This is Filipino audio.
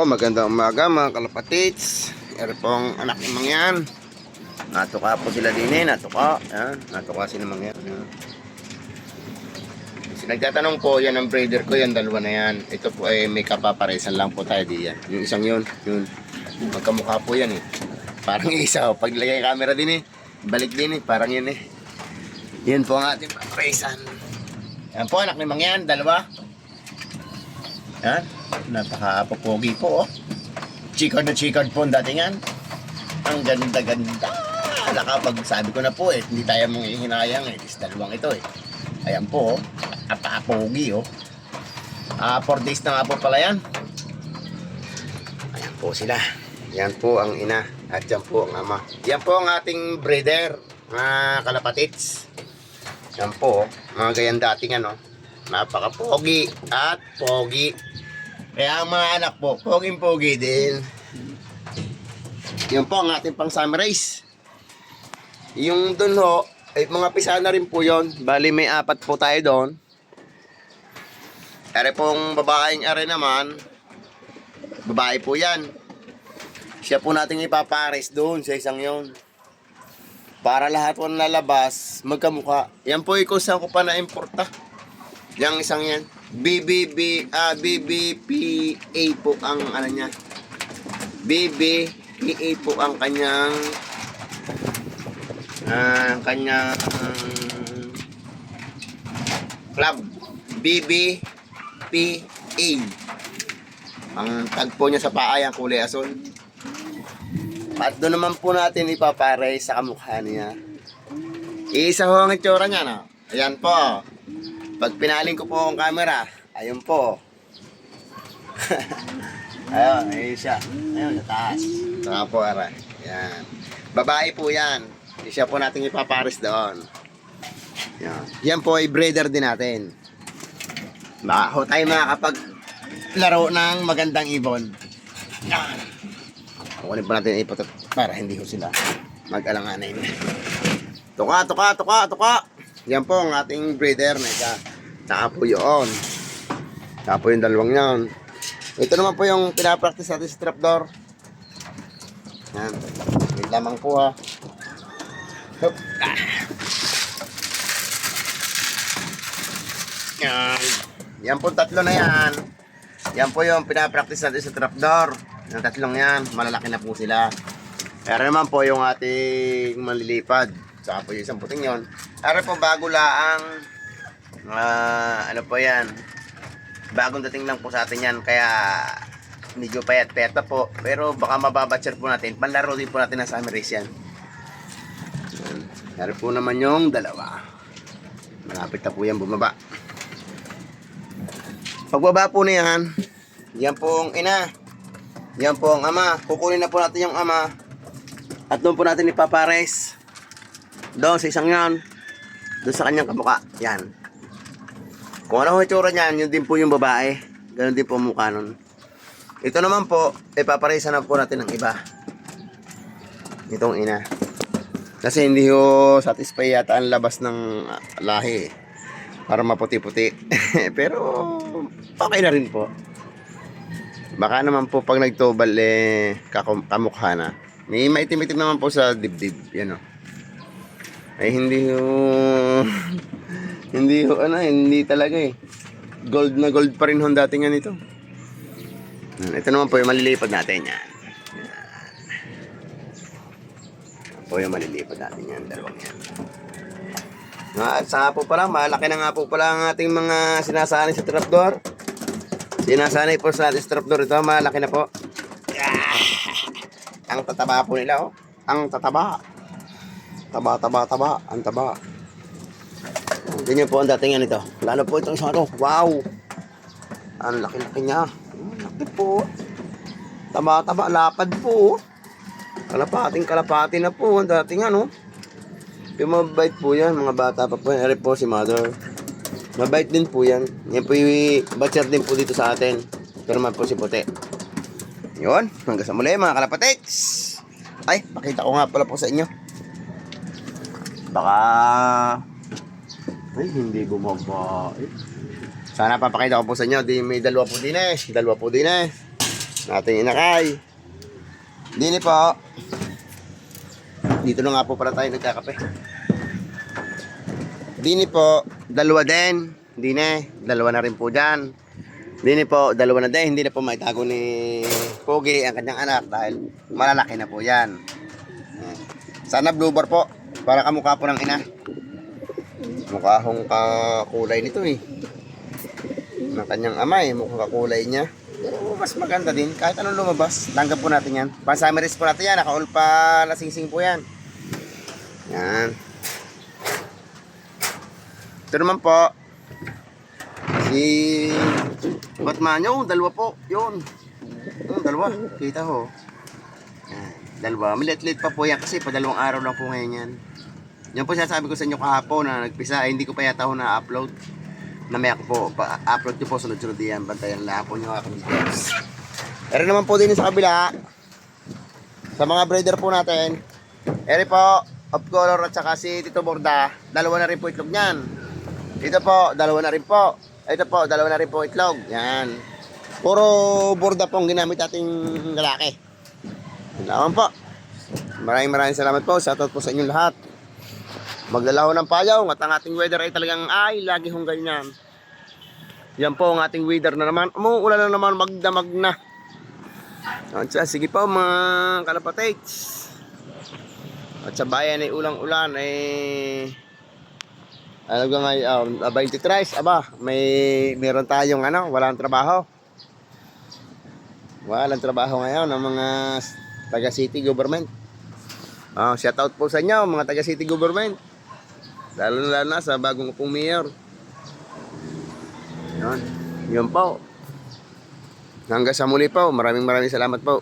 Magandang umaga mga kalapatits. Ere pong anak ni Mangyan. Natuka po sila din natuka. Yan, natuka sila Mangyan. Yan. Nagtatanong po, yan ang breeder ko, yan dalawa na yan. Ito po ay may kapaparesan lang po tayo diyan. Yung isang yun. Magkamukha po yan eh. Parang isa, paglagay camera din balik din parang yun eh. Yan po ang ating paparesan. Yan po anak ni Mangyan, dalawa. Yan, napaka-pogi po oh. Chikard na chikard po ang datingan. Ang ganda-ganda. Nakapag sabi ko na po eh, hindi tayo mong ihinayang eh. Is dalawang ito eh. Ayan po oh, napaka-pogi oh. 4 days na nga po pala yan. Ayan po sila. Yan po ang ina at yan po ang ama. Yan po ang ating breeder, mga kalapatits. Yan po, mga gayang dating ano. Napaka-pogi at pogi. Kaya ang mga anak po, poging-pogi din. Yan po ang ating pang summer race. Yung dun ho, ay mga pisa na rin po yun. Bali may 4 po tayo doon. Are pong babaeng are naman. Babae po yan. Siya po natin ipapares doon sa isang yon. Para lahat po nalabas, magkamukha. Yan po ikaw saan ko pa na-importa. Yang isang yan. BBPA po ang ano niya. BBPA po ang kanyang club. BBPA. Ang tagpo niya sa paa yung kulay asul. At doon naman po natin ipapare sa kamukha niya. Isa ho ang itsura niya no. Ayan po. Pag pinaling ko po ang camera, ayun po. Ayun, ayun siya. Ayun, sa taas. Saka po, ara. Yan. Babae po yan. Siya po natin ipapares doon. Yan. Yan po ay breeder din natin. Baka ho tayo makakapaglaro ng magandang ibon. Yan. Kukunin po natin ipot para hindi ho sila mag-alanganin. Tuka. Yan po ang ating breeder na isa. Saka po yun. Saka po yung dalawang yan. Ito naman po yung pinapractice natin sa trapdoor. Yan. Wait lamang po ha. Hup. Yan. Yan po tatlo na yan. Yan po yung pinapractice natin sa trapdoor. Yung tatlong yan. Malalaki na po sila. Pero naman po yung ating malilipad. Saka po yung isang puting yun. Pero po bago laang ano po yan, bagong dating lang po sa atin yan. Kaya medyo payat-payat na po. Pero baka mababatcher po natin. Panlaro din po natin ng summer race yan. Pero po naman yung dalawa. Malapit na po yan bumaba. Pagbaba po na yan, yan po ang ina, yan po ang ama. Kukunin na po natin yung ama at doon po natin ipapares doon sa isang yan, doon sa kanyang kamukha. Yan. Kung ano ang itsura niyan, yun din po yung babae. Ganun din po ang mukha nun. Ito naman po, ipaparesan na po natin ng iba. Itong ina. Kasi hindi ho satisfy yata ang labas ng lahi. Para maputi-puti. Pero okay na rin po. Baka naman po pag nagtobal kamukha na. May maitim-itim naman po sa dibdib. Yan o. Ay hindi hindi talaga gold na gold pa rin hong datingan ito. Ito naman po yung malilipad natin yan. Po yung malilipad natin yan, dalawang yan. At saka po pala, malaki na nga po pala ang ating mga sinasanay sa trapdoor. Sinasanay po sa ating trapdoor ito, malaki na po. Ang tataba po nila oh. Ang tataba. Taba, ang taba. Ganyan po ang datingan ito. Lalo po itong isang ito. Wow! Ang laki-laki niya. Laki po. Taba, lapad po. Kalapati na po ang datingan oh. Yung mabait po yan, mga bata pa po yan. Ere po si mother. Mabait din po yan. Yan po yung batcher din po dito sa atin. Ito naman po si puti. Yun, hanggang sa muli mga kalapatiks. Ay, pakita ko nga pala po sa inyo. Baka ay hindi bumaba. Sana papakita ko po sa inyo. May dalawa po din Ating inakay. Dini po. Dito na nga po para tayo nagkakape. Dini po, dalawa din. Dini, dalawa na rin po dyan. Dini po, dalawa na din. Hindi na po maitago ni Pogi ang kanyang anak dahil malalaki na po yan. Sana blue bar po. Para kamukha po ng ina. Mukha akong kakulay nito eh. Ng kanyang ama eh. Mukhang kakulay niya. Pero mas maganda din. Kahit anong lumabas. Tanggap po natin yan. Pan-summaries po natin yan. Naka-all pa lasing-sing po yan. Yan. Ito naman po. Si Batman. Yung dalawa po. Yun. Yung dalawa. Kita ho. Yan. Dalawa. Milit-lit pa po yan. Kasi padalawang araw lang po ngayon yan. Yan po sinasabi ko sa inyo kahapon na nagpisa. Hindi ko pa yata ako na-upload. Namaya ko po. Pa-upload ko po sunod-sunod yan. Bantayan lang po nyo aking videos. Pero naman po din sa kabila. Sa mga breeder po natin. Eri po. Of color at saka si Tito Borda. Dalawa na rin po itlog niyan. Ito po. Dalawa na rin po. Ito po. Dalawa na rin po itlog. Yan. Puro Borda po ang ginamit ating lalaki. Salamat po. Maraming salamat po. Shoutout po sa inyong lahat. Maglalaho ng payaw at ang ating weather ay talagang lagi hong ganyan. Yan po ang ating weather na naman. Umuulan na naman, magdamag na. Sige po mga kalapatids. At sa bayan ay ulang-ulan ay ano ba ngayon, 23, meron tayong walang trabaho. Walang trabaho ngayon ng mga taga city government. Shout out po sa inyo mga taga city government. Lalo na sa bagong upong mayor. Yun po. Hanggang sa muli po. Maraming salamat po.